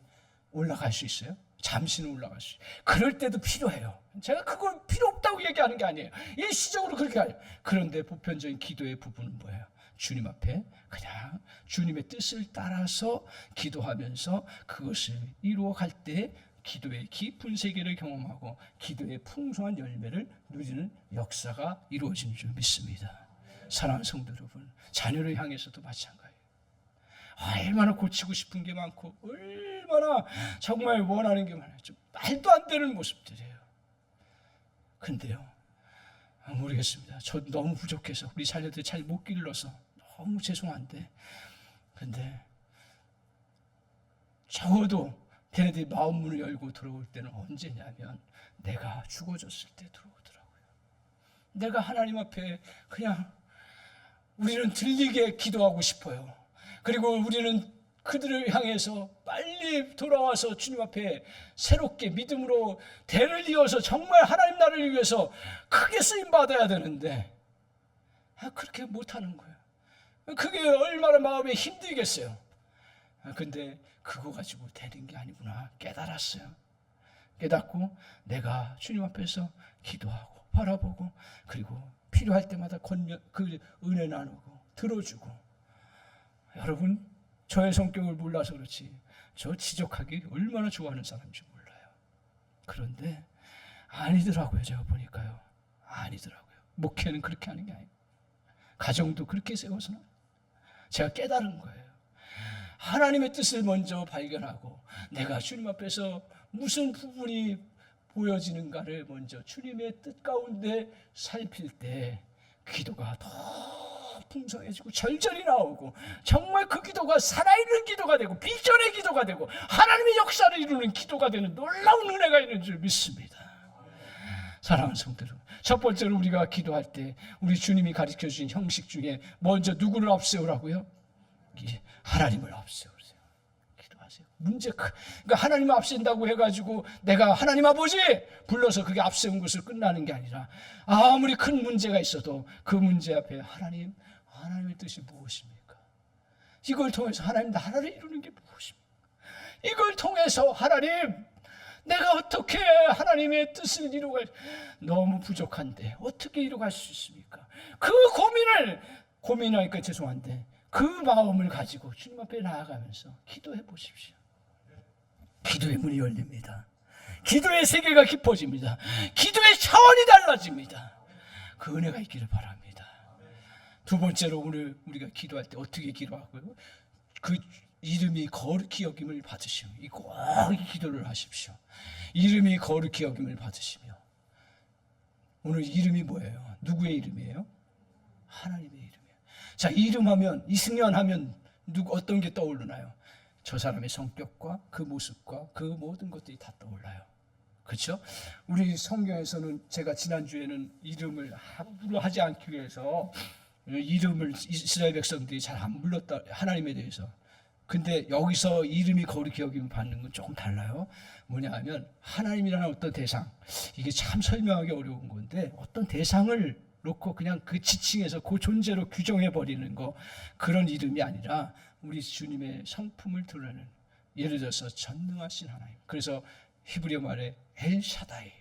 올라갈 수 있어요? 잠시는 올라갈 수 있어요. 그럴 때도 필요해요. 제가 그걸 필요 없다고 얘기하는 게 아니에요. 일시적으로 그렇게 해요. 그런데 보편적인 기도의 부분은 뭐예요? 주님 앞에 그냥 주님의 뜻을 따라서 기도하면서 그것을 이루어갈 때 기도의 깊은 세계를 경험하고 기도의 풍성한 열매를 누리는 역사가 이루어지는 줄 믿습니다. 사랑하는 성도 여러분, 자녀를 향해서도 마찬가지예요. 얼마나 고치고 싶은 게 많고 얼마나 정말 원하는 게 많아요. 좀 말도 안 되는 모습들이에요. 근데요, 모르겠습니다. 저 너무 부족해서 우리 자녀들 잘 못 길러서 너무 죄송한데, 근데 적어도 걔네들이 마음 문을 열고 들어올 때는 언제냐면 내가 죽어졌을 때 들어오더라고요. 내가 하나님 앞에 그냥 우리는 들리게 기도하고 싶어요. 그리고 우리는 그들을 향해서 빨리 돌아와서 주님 앞에 새롭게 믿음으로 대를 이어서 정말 하나님 나라를 위해서 크게 쓰임 받아야 되는데 그렇게 못하는 거예요. 그게 얼마나 마음에 힘들겠어요. 근데 그거 가지고 되는 게 아니구나 깨달았어요. 깨닫고 내가 주님 앞에서 기도하고 바라보고 그리고 필요할 때마다 그 은혜 나누고 들어주고. 여러분, 저의 성격을 몰라서 그렇지 저 지적하기 얼마나 좋아하는 사람인지 몰라요. 그런데 아니더라고요. 제가 보니까요. 아니더라고요. 목회는 그렇게 하는 게 아니에요. 가정도 그렇게 세워서는 제가 깨달은 거예요. 하나님의 뜻을 먼저 발견하고 내가 주님 앞에서 무슨 부분이 보여지는가를 먼저 주님의 뜻 가운데 살필 때 기도가 더 풍성해지고 절절히 나오고 정말 그 기도가 살아있는 기도가 되고 비전의 기도가 되고 하나님의 역사를 이루는 기도가 되는 놀라운 은혜가 있는 줄 믿습니다. 사랑하는 성도 여러분, 첫 번째로 우리가 기도할 때 우리 주님이 가르쳐주신 형식 중에 먼저 누구를 앞세우라고요? 하나님을 앞세우세요. 기도하세요. 그러니까 하나님을 앞세운다고 해가지고 내가 하나님 아버지 불러서 그게 앞세운 것을 끝나는 게 아니라 아무리 큰 문제가 있어도 그 문제 앞에 하나님의 뜻이 무엇입니까? 이걸 통해서 하나님 나라를 이루는 게 무엇입니까? 이걸 통해서 하나님 내가 어떻게 하나님의 뜻을 이루갈 너무 부족한데 어떻게 이루갈 수 있습니까? 그 고민하니까 죄송한데 그 마음을 가지고 주님 앞에 나아가면서 기도해 보십시오. 기도의 문이 열립니다. 기도의 세계가 깊어집니다. 기도의 차원이 달라집니다. 그 은혜가 있기를 바랍니다. 두 번째로 오늘 우리가 기도할 때 어떻게 기도하고요? 그 이름이 거룩히 여김을 받으시오. 꼭 이 기도를 하십시오. 이름이 거룩히 여김을 받으시며. 오늘 이름이 뭐예요? 누구의 이름이에요? 하나님의 이름이에요. 자, 이름하면 이승연하면 어떤 게 떠오르나요? 저 사람의 성격과 그 모습과 그 모든 것들이 다 떠올라요. 그렇죠? 우리 성경에서는 제가 지난주에는 이름을 함부로 하지 않기 위해서 이름을 이스라엘 백성들이 잘 안 불렀다, 하나님에 대해서. 근데 여기서 이름이 거룩히 여김을 받는 건 조금 달라요. 뭐냐 하면 하나님이라는 어떤 대상, 이게 참 설명하기 어려운 건데 어떤 대상을 놓고 그냥 그 지칭해서 그 존재로 규정해버리는 거, 그런 이름이 아니라 우리 주님의 성품을 드러내는, 예를 들어서 전능하신 하나님. 그래서 히브리어 말에 엘샤다이,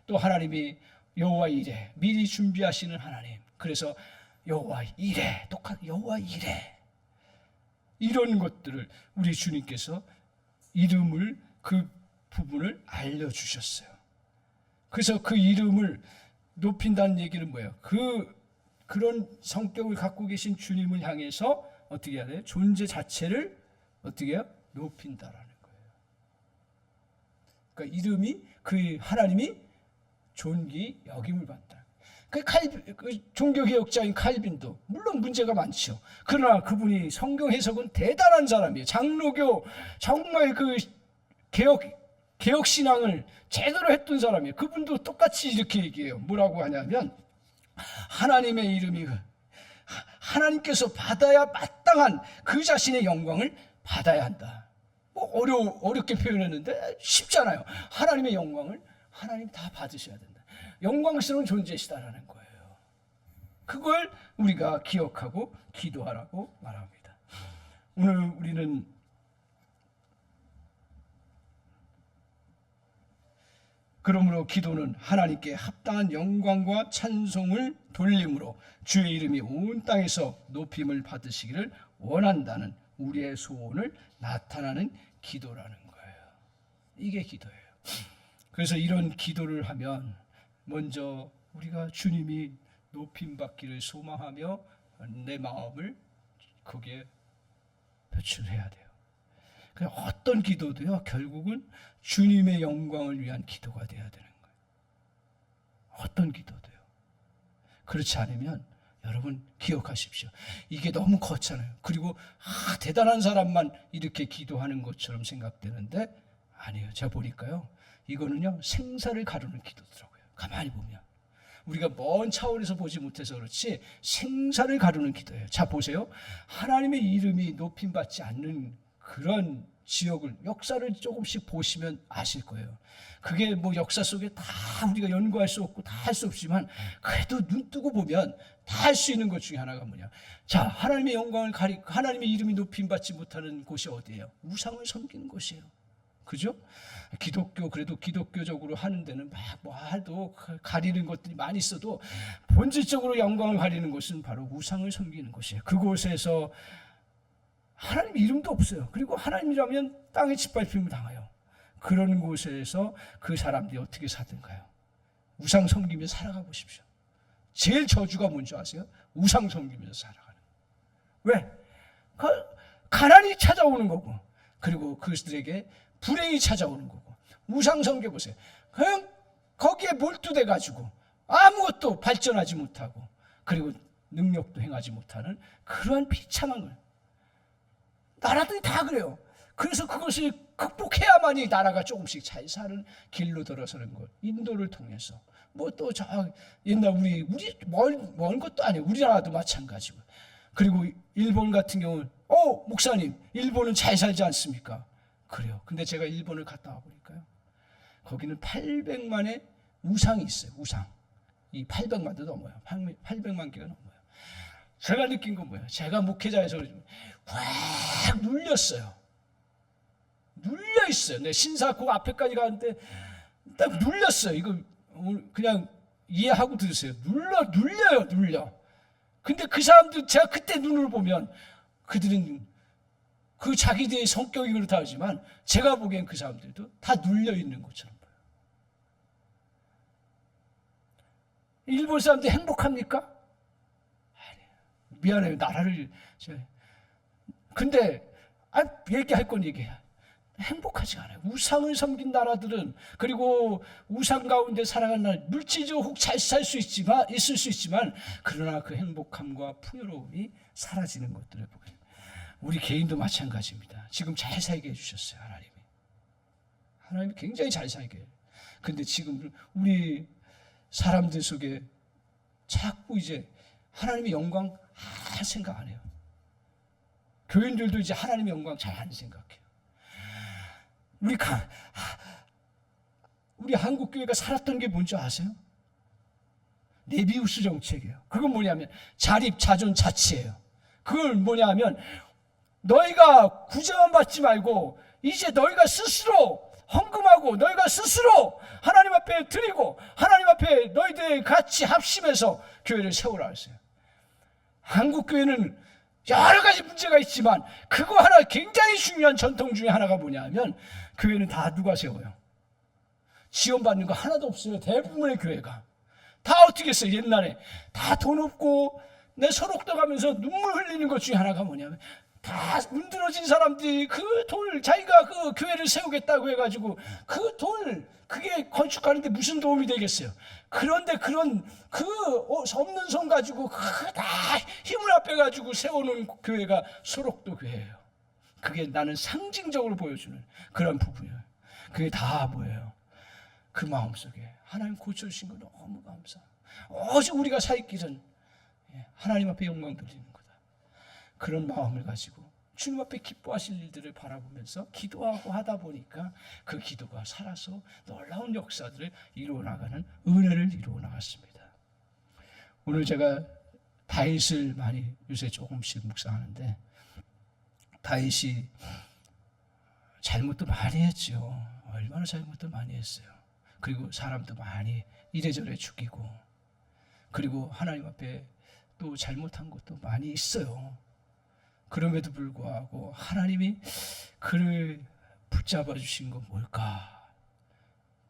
또 하나님이 여호와 이레, 미리 준비하시는 하나님. 그래서 여호와 이레, 똑같은 여호와 이레, 이런 것들을 우리 주님께서 이름을, 그 부분을 알려주셨어요. 그래서 그 이름을 높인다는 얘기는 뭐예요? 그런 성격을 갖고 계신 주님을 향해서 어떻게 해야 돼요? 존재 자체를 어떻게 해요? 높인다라는 거예요. 그러니까 이름이, 그 하나님이 존귀 여김을 받다. 그 종교개혁자인 칼빈도 물론 문제가 많죠. 그러나 그분이 성경 해석은 대단한 사람이에요. 장로교 정말 그 개혁 신앙을 제대로 했던 사람이에요. 그분도 똑같이 이렇게 얘기해요. 뭐라고 하냐면 하나님의 이름이 하나님께서 받아야 마땅한 그 자신의 영광을 받아야 한다. 뭐 어렵게 표현했는데 쉽잖아요. 하나님의 영광을 하나님 다 받으셔야 된다. 영광스러운 존재시다라는 거예요. 그걸 우리가 기억하고 기도하라고 말합니다. 오늘 우리는 그러므로 기도는 하나님께 합당한 영광과 찬송을 돌림으로 주의 이름이 온 땅에서 높임을 받으시기를 원한다는 우리의 소원을 나타나는 기도라는 거예요. 이게 기도예요. 그래서 이런 기도를 하면 먼저 우리가 주님이 높임받기를 소망하며 내 마음을 거기에 표출해야 돼요. 어떤 기도도요, 결국은 주님의 영광을 위한 기도가 돼야 되는 거예요. 어떤 기도도요. 그렇지 않으면 여러분 기억하십시오. 이게 너무 거창해요. 그리고 대단한 사람만 이렇게 기도하는 것처럼 생각되는데 아니에요. 제가 보니까요, 이거는요 생사를 가르는 기도더라고요. 가만히 보면 우리가 먼 차원에서 보지 못해서 그렇지 생사를 가르는 기도예요. 자, 보세요. 하나님의 이름이 높임받지 않는 그런 지역을 역사를 조금씩 보시면 아실 거예요. 그게 뭐 역사 속에 다 우리가 연구할 수 없고 다 할 수 없지만 그래도 눈 뜨고 보면 다 할 수 있는 것 중에 하나가 뭐냐. 자, 하나님의 영광을 하나님의 이름이 높임받지 못하는 곳이 어디예요? 우상을 섬기는 곳이에요. 그죠? 기독교, 그래도 기독교적으로 하는 데는 막 뭐 해도 가리는 것들이 많이 있어도 본질적으로 영광을 가리는 곳은 바로 우상을 섬기는 곳이에요. 그곳에서 하나님 이름도 없어요. 그리고 하나님이라면 땅에 짓밟힘을 당해요. 그런 곳에서 그 사람들이 어떻게 사든가요? 우상 섬기며 살아가 보십시오. 제일 저주가 뭔지 아세요? 우상 섬기면서 살아가는. 왜? 가난이 찾아오는 거고, 그리고 그들에게 불행이 찾아오는 거고. 우상 섬겨보세요. 그냥 거기에 몰두돼 가지고 아무것도 발전하지 못하고, 그리고 능력도 행하지 못하는 그러한 비참한 거예요. 나라들이 다 그래요. 그래서 그것을 극복해야만이 나라가 조금씩 잘 사는 길로 들어서는 것. 인도를 통해서 뭐 또 저 옛날 우리 먼 것도 아니에요. 우리나라도 마찬가지고. 그리고 일본 같은 경우는 목사님 일본은 잘 살지 않습니까? 그래요. 근데 제가 일본을 갔다 와 보니까요, 거기는 800만의 우상이 있어요. 우상. 이 800만도 넘어요. 800만 개가 넘어요. 제가 느낀 건 뭐예요? 제가 목회자에서 확 눌렸어요. 눌려 있어요. 내 신사고 앞에까지 가는데 딱 눌렸어요. 이거 그냥 이해하고 들으세요. 눌려요. 근데 그 사람들, 제가 그때 눈을 보면 그들은 그 자기들의 성격이 그렇다 하지만 제가 보기엔 그 사람들도 다 눌려 있는 것처럼 보여요. 일본 사람들 행복합니까? 아니에요. 미안해요. 나라를. 근데 얘기할 건 얘기해. 행복하지 않아요. 우상을 섬긴 나라들은, 그리고 우상 가운데 살아가는 나라, 물질적으로 혹 잘 살 수 있을 수 있지만 그러나 그 행복함과 풍요로움이 사라지는 것들을 보게 됩니다. 우리 개인도 마찬가지입니다. 지금 잘 살게 해주셨어요. 하나님이 굉장히 잘 살게 해요. 근데 지금 우리 사람들 속에 자꾸 이제 하나님의 영광 생각 안 해요. 교인들도 이제 하나님의 영광 잘 안 생각해요. 우리 한국 교회가 살았던 게 뭔지 아세요? 네비우스 정책이에요. 그건 뭐냐면 자립, 자존, 자치예요. 그걸 뭐냐면 너희가 구제만 받지 말고 이제 너희가 스스로 헌금하고 너희가 스스로 하나님 앞에 드리고 하나님 앞에 너희들 같이 합심해서 교회를 세우라 했어요. 한국 교회는 여러 가지 문제가 있지만 그거 하나 굉장히 중요한 전통 중에 하나가 뭐냐면 교회는 다 누가 세워요? 지원받는 거 하나도 없어요. 대부분의 교회가 다 어떻게 했어요? 옛날에 다 돈 없고 내 소록도 가면서 눈물 흘리는 것 중에 하나가 뭐냐면 다 문드러진 사람들이 그 돈을 자기가 그 교회를 세우겠다고 해가지고 그 돈을 그게 건축하는데 무슨 도움이 되겠어요? 그런데 그런 그 없는 손 가지고 다 힘을 합해가지고 세우는 교회가 소록도 교회예요. 그게 나는 상징적으로 보여주는 그런 부분이에요. 그게 다 뭐예요? 그 마음속에 하나님 고쳐주신 거 너무 감사. 오직 우리가 살 길은 하나님 앞에 영광 돌리는 거다. 그런 마음을 가지고 주님 앞에 기뻐하실 일들을 바라보면서 기도하고 하다 보니까 그 기도가 살아서 놀라운 역사들을 이루어 나가는 은혜를 이루어 나갔습니다. 오늘 제가 다윗을 많이 요새 조금씩 묵상하는데 다윗이 잘못도 많이 했죠. 얼마나 잘못도 많이 했어요. 그리고 사람도 많이 이래저래 죽이고, 그리고 하나님 앞에 또 잘못한 것도 많이 있어요. 그럼에도 불구하고 하나님이 그를 붙잡아 주신 건 뭘까?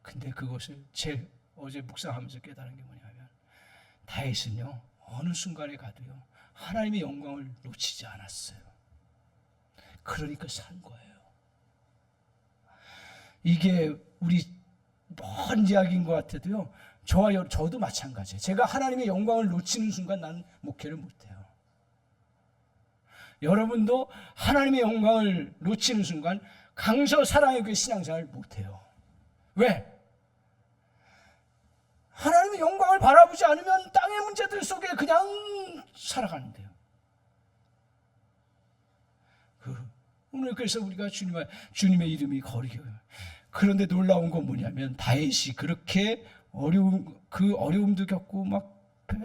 근데 그것을 어제 묵상하면서 깨달은 게 뭐냐면 다윗은요 어느 순간에 가도요 하나님의 영광을 놓치지 않았어요. 그러니까 산 거예요. 이게 우리 먼 이야기인 것 같아도요 저도 마찬가지예요. 제가 하나님의 영광을 놓치는 순간 나는 목회를 못해요. 여러분도 하나님의 영광을 놓치는 순간 강서 사랑의 교회 신앙생활을 못해요. 왜? 하나님의 영광을 바라보지 않으면 땅의 문제들 속에 그냥 살아가는데요. 오늘 그래서 우리가 주님의 이름이 거룩해요. 그런데 놀라운 건 뭐냐면 다윗이 그렇게 어려움도 겪고 막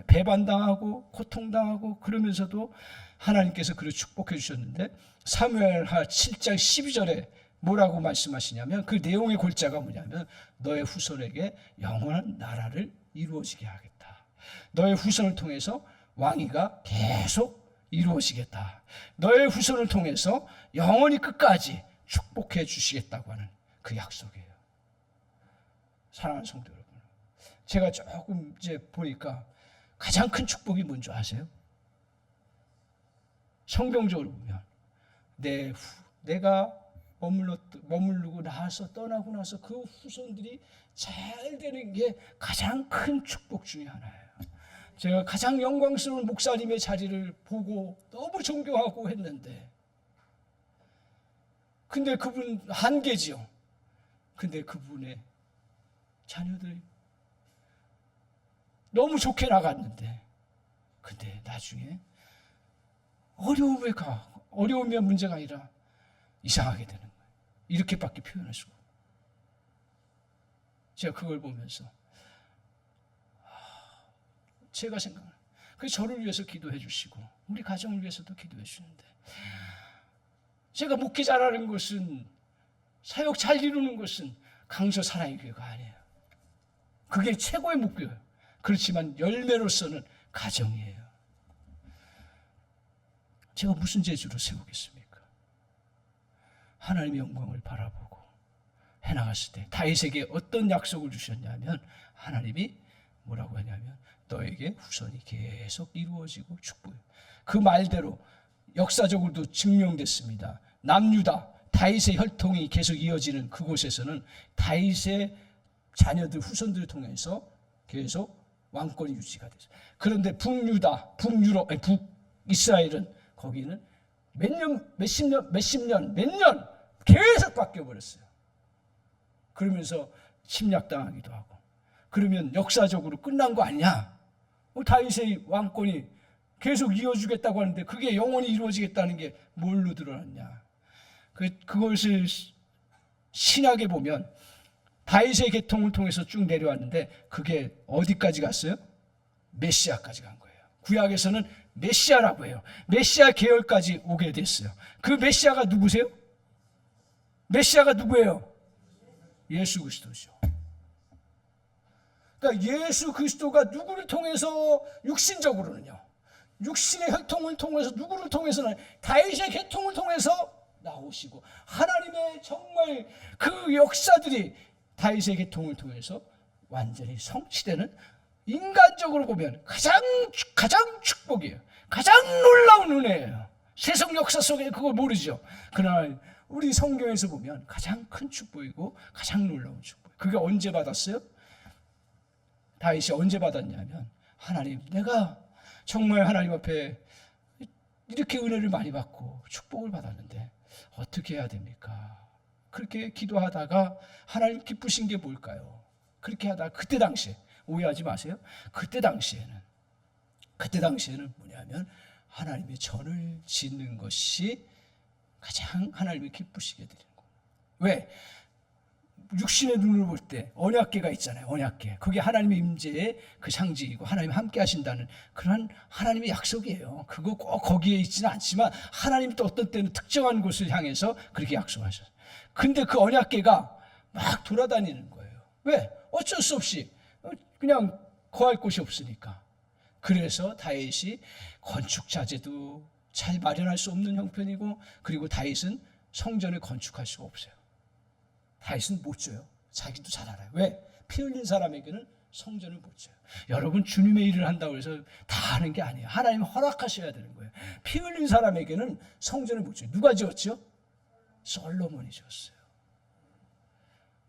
배반당하고 고통당하고 그러면서도 하나님께서 그를 축복해 주셨는데 사무엘하 7장 12절에 뭐라고 말씀하시냐면 그 내용의 골자가 뭐냐면 너의 후손에게 영원한 나라를 이루어지게 하겠다. 너의 후손을 통해서 왕위가 계속 이루어지겠다. 너의 후손을 통해서 영원히 끝까지 축복해 주시겠다고 하는 그 약속이에요. 사랑하는 성도 여러분, 제가 조금 이제 보니까 가장 큰 축복이 뭔지 아세요? 성경적으로 보면 내가 머무르고 나서 떠나고 나서 그 후손들이 잘 되는 게 가장 큰 축복 중에 하나예요. 제가 가장 영광스러운 목사님의 자리를 보고 너무 존경하고 했는데 근데 그분 한계지요. 근데 그분의 자녀들이 너무 좋게 나갔는데 근데 나중에 어려우면 문제가 아니라 이상하게 되는 거예요. 이렇게밖에 표현할 수가 없어요. 제가 그걸 보면서 제가 생각해요. 그래서 저를 위해서 기도해 주시고 우리 가정을 위해서도 기도해 주시는데 제가 목회 잘하는 것은 사역 잘 이루는 것은 강서 사랑의 교회가 아니에요. 그게 최고의 목표예요. 그렇지만 열매로서는 가정이에요. 제가 무슨 재주로 세우겠습니까? 하나님의 영광을 바라보고 해나갔을 때 다윗에게 어떤 약속을 주셨냐면 하나님이 뭐라고 하냐면 너에게 후손이 계속 이루어지고 축복해요. 그 말대로 역사적으로도 증명됐습니다. 남유다 다윗의 혈통이 계속 이어지는 그곳에서는 다윗의 자녀들 후손들을 통해서 계속 왕권이 유지가 됐어요. 그런데 북이스라엘은 거기는 몇 년 계속 바뀌어 버렸어요. 그러면서 침략당하기도 하고. 그러면 역사적으로 끝난 거 아니냐? 다윗의 왕권이 계속 이어주겠다고 하는데 그게 영원히 이루어지겠다는 게 뭘로 드러났냐? 그것을 신약에 보면 다윗의 계통을 통해서 쭉 내려왔는데 그게 어디까지 갔어요? 메시아까지 간 거예요. 구약에서는 메시아라고 해요. 메시아 계열까지 오게 됐어요. 그 메시아가 누구세요? 메시아가 누구예요? 예수 그리스도죠. 그러니까 예수 그리스도가 누구를 통해서 육신적으로는요. 육신의 혈통을 통해서 누구를 통해서는 다윗의 계통을 통해서 나오시고 하나님의 정말 그 역사들이 다윗의 계통을 통해서 완전히 성취되는 인간적으로 보면 가장 축복이에요. 가장 놀라운 은혜예요. 세상 역사 속에 그걸 모르죠. 그러나 우리 성경에서 보면 가장 큰 축복이고 가장 놀라운 축복. 그게 언제 받았어요? 다윗이 언제 받았냐면 하나님 내가 정말 하나님 앞에 이렇게 은혜를 많이 받고 축복을 받았는데 어떻게 해야 됩니까? 그렇게 기도하다가 하나님 기쁘신 게 뭘까요? 그렇게 하다가 그때 당시에 오해하지 마세요. 그때 당시에는 뭐냐면 하나님의 전을 짓는 것이 가장 하나님이 기쁘시게 되는 거예요. 왜? 육신의 눈으로 볼 때 언약궤가 있잖아요. 언약궤. 그게 하나님의 임재의 그 상징이고 하나님 함께 하신다는 그런 하나님의 약속이에요. 그거 꼭 거기에 있지는 않지만 하나님이 또 어떤 때는 특정한 곳을 향해서 그렇게 약속하셨어요. 근데 그 언약궤가 막 돌아다니는 거예요. 왜? 어쩔 수 없이 그냥 거할 곳이 없으니까. 그래서 다윗이 건축 자재도 잘 마련할 수 없는 형편이고 그리고 다윗은 성전을 건축할 수가 없어요. 다윗은 못 줘요. 자기도 잘 알아요. 왜? 피 흘린 사람에게는 성전을 못 줘요. 여러분 주님의 일을 한다고 해서 다 하는 게 아니에요. 하나님 허락하셔야 되는 거예요. 피 흘린 사람에게는 성전을 못 줘요. 누가 지었죠? 솔로몬이 지었어요.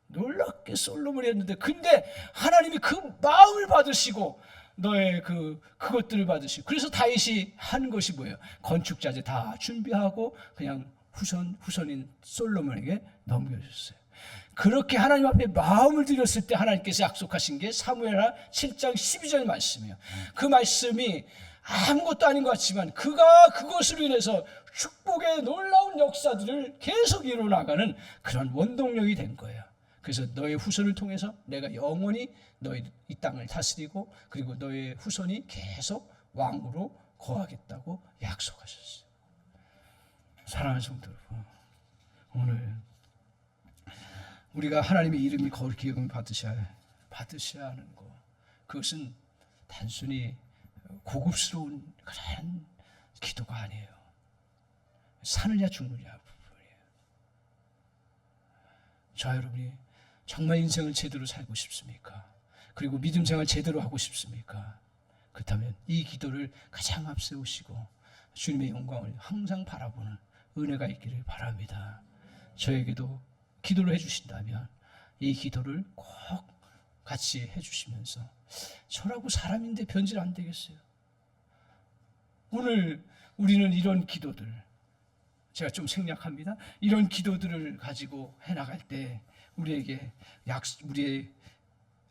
놀랍게 솔로몬이 했는데 근데 하나님이 그 마음을 받으시고 너의 그것들을 받으시고 그래서 다윗이 한 것이 뭐예요? 건축자재 다 준비하고 그냥 후손인 솔로몬에게 넘겨주셨어요. 그렇게 하나님 앞에 마음을 들였을 때 하나님께서 약속하신 게 사무엘하 7장 12절 말씀이에요. 그 말씀이 아무것도 아닌 것 같지만 그가 그것으로 인해서 축복의 놀라운 역사들을 계속 이루어나가는 그런 원동력이 된 거예요. 그래서 너의 후손을 통해서 내가 영원히 너희 이 땅을 다스리고 그리고 너의 후손이 계속 왕으로 거하겠다고 약속하셨어요. 사랑하는 성도 여러분, 오늘 우리가 하나님의 이름이 거룩히 여김을 받으셔야 하는 것, 그것은 단순히 고급스러운 그런 기도가 아니에요. 사느냐 죽느냐 부분이에요. 저 여러분이 정말 인생을 제대로 살고 싶습니까? 그리고 믿음 생활 제대로 하고 싶습니까? 그렇다면 이 기도를 가장 앞세우시고 주님의 영광을 항상 바라보는 은혜가 있기를 바랍니다. 저에게도 기도를 해주신다면 이 기도를 꼭 같이 해주시면서 저라고 사람인데 변질 안 되겠어요. 오늘 우리는 이런 기도들, 제가 좀 생략합니다. 이런 기도들을 가지고 해나갈 때 우리에게 우리의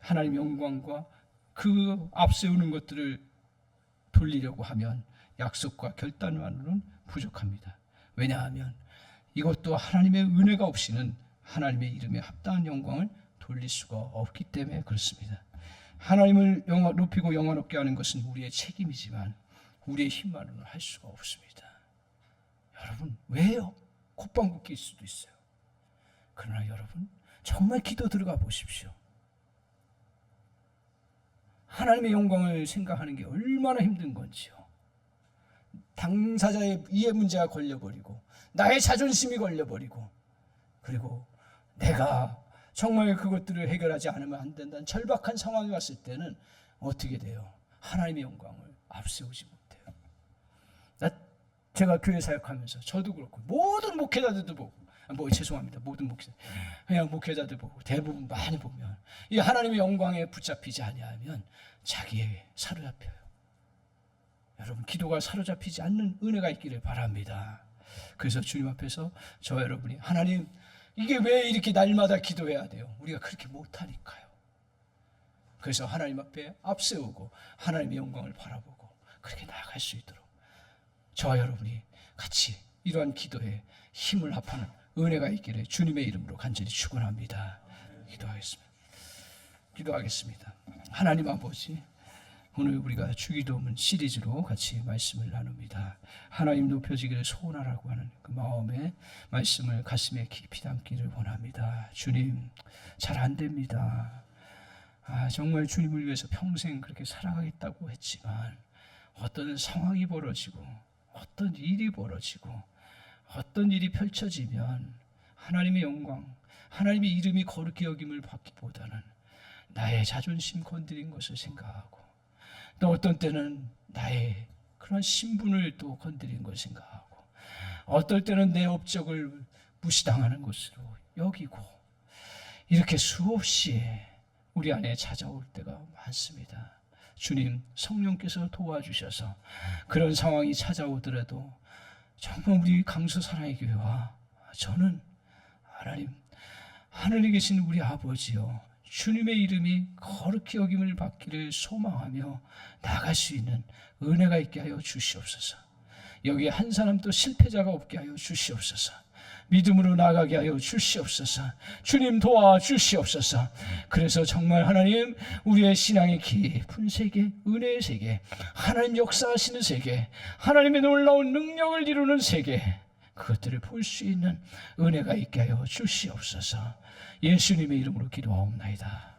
하나님의 영광과 그 앞세우는 것들을 돌리려고 하면 약속과 결단만으로는 부족합니다. 왜냐하면 이것도 하나님의 은혜가 없이는 하나님의 이름에 합당한 영광을 돌릴 수가 없기 때문에 그렇습니다. 하나님을 높이고 영화 높게 하는 것은 우리의 책임이지만 우리의 힘만으로는 할 수가 없습니다. 여러분, 왜요? 콧방귀 낄 수도 있어요. 그러나 여러분, 정말 기도 들어가 보십시오. 하나님의 영광을 생각하는 게 얼마나 힘든 건지요. 당사자의 이해 문제가 걸려버리고 나의 자존심이 걸려버리고 그리고 내가 정말 그것들을 해결하지 않으면 안 된다는 절박한 상황이 왔을 때는 어떻게 돼요? 하나님의 영광을 앞세우지 못해요. 제가 교회 사역하면서 저도 그렇고 모든 목회자들도 보고 죄송합니다. 모든 목회자 그냥 목회자들 보고 대부분 많이 보면 이 하나님의 영광에 붙잡히지 아니하면 자기에게 사로잡혀요. 여러분, 기도가 사로잡히지 않는 은혜가 있기를 바랍니다. 그래서 주님 앞에서 저와 여러분이 하나님, 이게 왜 이렇게 날마다 기도해야 돼요? 우리가 그렇게 못하니까요. 그래서 하나님 앞에 앞세우고 하나님의 영광을 바라보고 그렇게 나아갈 수 있도록 저와 여러분이 같이 이러한 기도에 힘을 합하는 은혜가 있기를 주님의 이름으로 간절히 축원합니다. 기도하겠습니다. 하나님 아버지, 오늘 우리가 주기도문 시리즈로 같이 말씀을 나눕니다. 하나님 높여지기를 소원하라고 하는 그 마음의 말씀을 가슴에 깊이 담기를 원합니다. 주님, 잘 안 됩니다. 정말 주님을 위해서 평생 그렇게 살아가겠다고 했지만 어떤 상황이 벌어지고 어떤 일이 벌어지고 어떤 일이 펼쳐지면 하나님의 영광, 하나님의 이름이 거룩히 여김을 받기보다는 나의 자존심 건드린 것을 생각하고 또 어떤 때는 나의 그런 신분을 또 건드린 것을 생각하고 어떨 때는 내 업적을 무시당하는 것으로 여기고 이렇게 수없이 우리 안에 찾아올 때가 많습니다. 주님, 성령께서 도와주셔서 그런 상황이 찾아오더라도 정말 우리 강서 사랑의 교회와 저는 하나님, 하늘에 계신 우리 아버지요, 주님의 이름이 거룩히 여김을 받기를 소망하며 나갈 수 있는 은혜가 있게 하여 주시옵소서. 여기에 한 사람도 실패자가 없게 하여 주시옵소서. 믿음으로 나가게 하여 주시옵소서. 주님 도와주시옵소서. 그래서 정말 하나님, 우리의 신앙의 깊은 세계, 은혜의 세계, 하나님 역사하시는 세계, 하나님의 놀라운 능력을 이루는 세계, 그것들을 볼 수 있는 은혜가 있게 하여 주시옵소서. 예수님의 이름으로 기도하옵나이다.